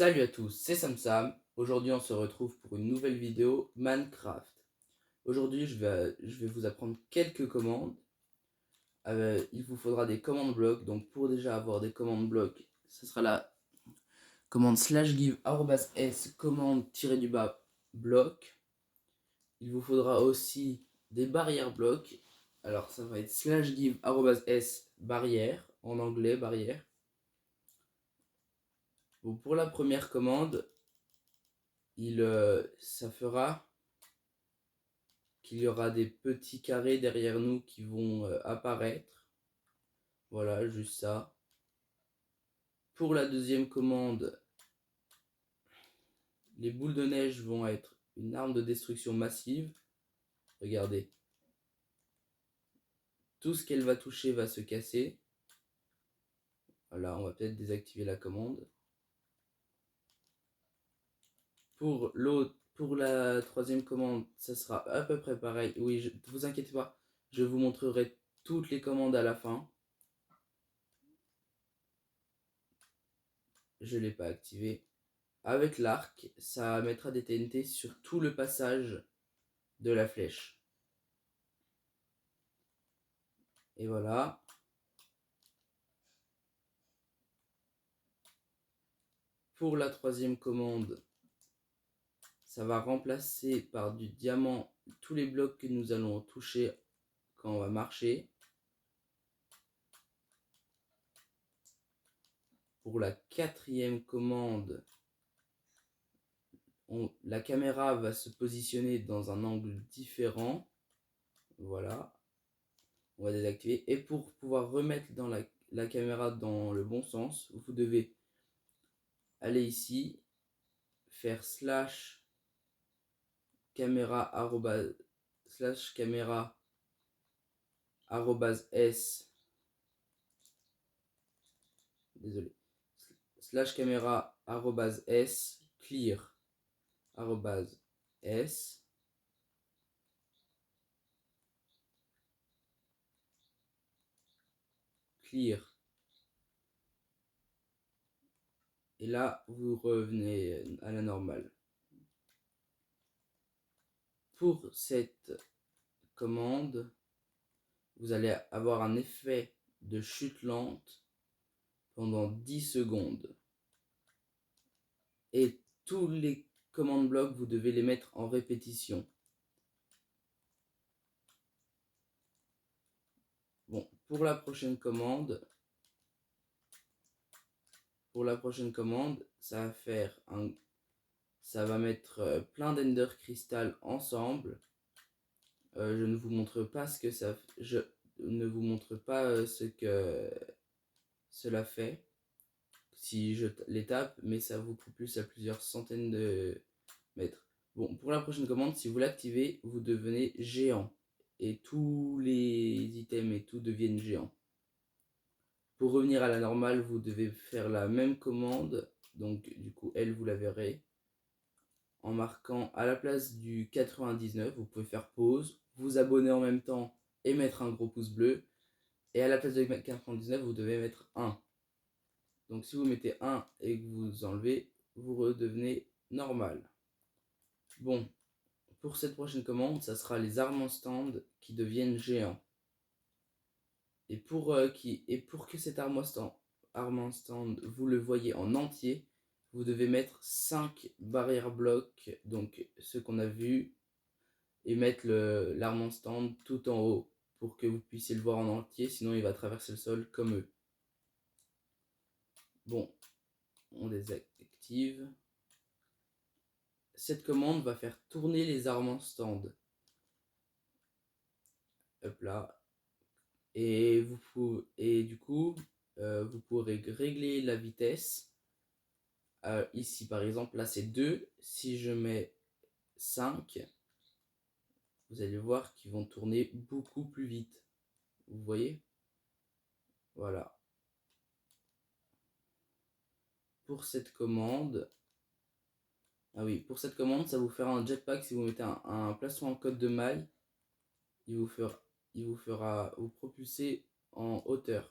Salut à tous, c'est Sam. Aujourd'hui, on se retrouve pour une nouvelle vidéo Minecraft. Aujourd'hui, je vais vous apprendre quelques commandes. Il vous faudra des commandes blocs. Donc, pour déjà avoir des commandes blocs, ce sera la commande /give @s commande-du-bas bloc. Il vous faudra aussi des barrières blocs. Alors, ça va être /give @s barrière, en anglais barrière. Bon, pour la première commande, ça fera qu'il y aura des petits carrés derrière nous qui vont apparaître. Voilà, juste ça. Pour la deuxième commande, les boules de neige vont être une arme de destruction massive. Regardez. Tout ce qu'elle va toucher va se casser. Voilà, on va peut-être désactiver la commande. Pour la troisième commande, ça sera à peu près pareil. Oui, ne vous inquiétez pas, je vous montrerai toutes les commandes à la fin. Je ne l'ai pas activé. Avec l'arc, ça mettra des TNT sur tout le passage de la flèche. Et voilà. Pour la troisième commande, ça va remplacer par du diamant tous les blocs que nous allons toucher quand on va marcher. Pour la quatrième commande, la caméra va se positionner dans un angle différent. Voilà. On va désactiver. Et pour pouvoir remettre dans la caméra dans le bon sens, vous devez aller ici, faire /caméra /caméra désolé, /caméra @s clear @s clear. Et là, vous revenez à la normale. Pour cette commande, vous allez avoir un effet de chute lente pendant 10 secondes. Et tous les commandes blocs, vous devez les mettre en répétition. Bon, pour la prochaine commande, ça va mettre plein d'Ender Crystal ensemble. Je ne vous montre pas ce que ça, je ne vous montre pas ce que cela fait si je les tape, mais ça vous propulse à plusieurs centaines de mètres. Bon, pour la prochaine commande, si vous l'activez, vous devenez géant et tous les items et tout deviennent géants. Pour revenir à la normale, vous devez faire la même commande. Donc du coup, elle, vous la verrez. En marquant à la place du 99, vous pouvez faire pause, vous abonner en même temps et mettre un gros pouce bleu. Et à la place de 99, vous devez mettre 1. Donc si vous mettez 1 et que vous enlevez, vous redevenez normal. Bon, pour cette prochaine commande, ça sera les armes en stand qui deviennent géants. Et pour que cette arme en stand, vous le voyez en entier, vous devez mettre 5 barrières blocs, donc ce qu'on a vu, et mettre l'arme en stand tout en haut pour que vous puissiez le voir en entier, sinon il va traverser le sol comme eux. Bon, on désactive. Cette commande va faire tourner les armes en stand. Hop là. Et du coup, vous pourrez régler la vitesse. Ici par exemple, là c'est 2. Si je mets 5, vous allez voir qu'ils vont tourner beaucoup plus vite. Vous voyez? Voilà. Pour cette commande, ça vous fera un jetpack. Si vous mettez un plastron en code de maille, il vous fera vous propulser en hauteur.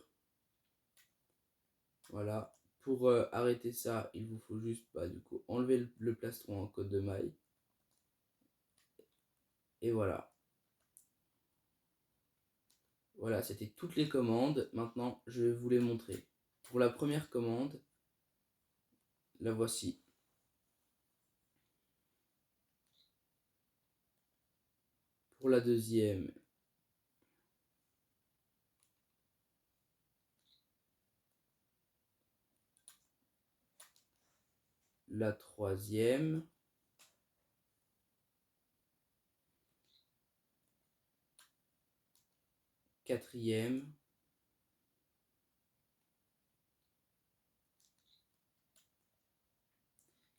Voilà. pour arrêter ça, il vous faut juste du coup enlever le plastron en code de maille. Et voilà. Voilà, c'était toutes les commandes. Maintenant, je vais vous les montrer. Pour la première commande, la voici. Pour la deuxième, la troisième, quatrième,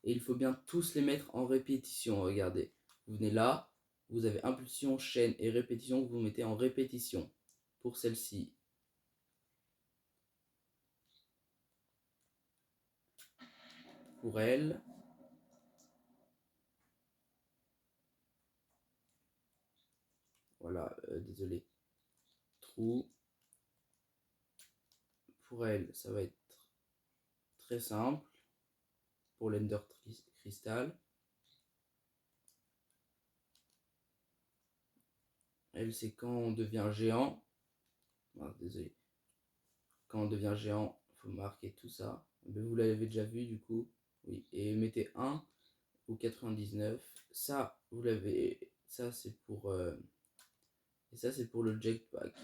et il faut bien tous les mettre en répétition. Regardez, vous venez là, vous avez impulsion, chaîne et répétition, vous mettez en répétition pour celle-ci. Pour elle, voilà, désolé, trou. Pour elle, ça va être très simple. Pour l'Ender Crystal, elle, c'est quand on devient géant. Désolé. Quand on devient géant, il faut marquer tout ça. Mais vous l'avez déjà vu du coup. Oui. Et mettez 1 ou 99. Ça, vous l'avez. Ça, c'est pour. Et ça, c'est pour le jetpack.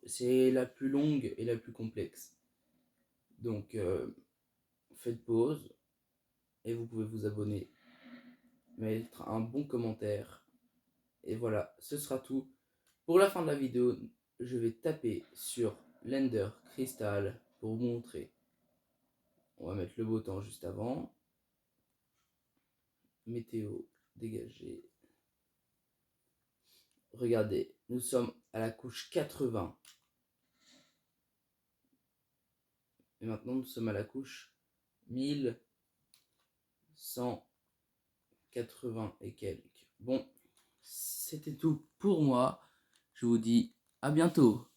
C'est la plus longue et la plus complexe. Donc, faites pause. Et vous pouvez vous abonner. Mettre un bon commentaire. Et voilà, ce sera tout. Pour la fin de la vidéo, je vais taper sur l'Ender Crystal pour vous montrer. On va mettre le beau temps juste avant. Météo dégagée. Regardez, nous sommes à la couche 80. Et maintenant, nous sommes à la couche 1180 et quelques. Bon, c'était tout pour moi. Je vous dis à bientôt.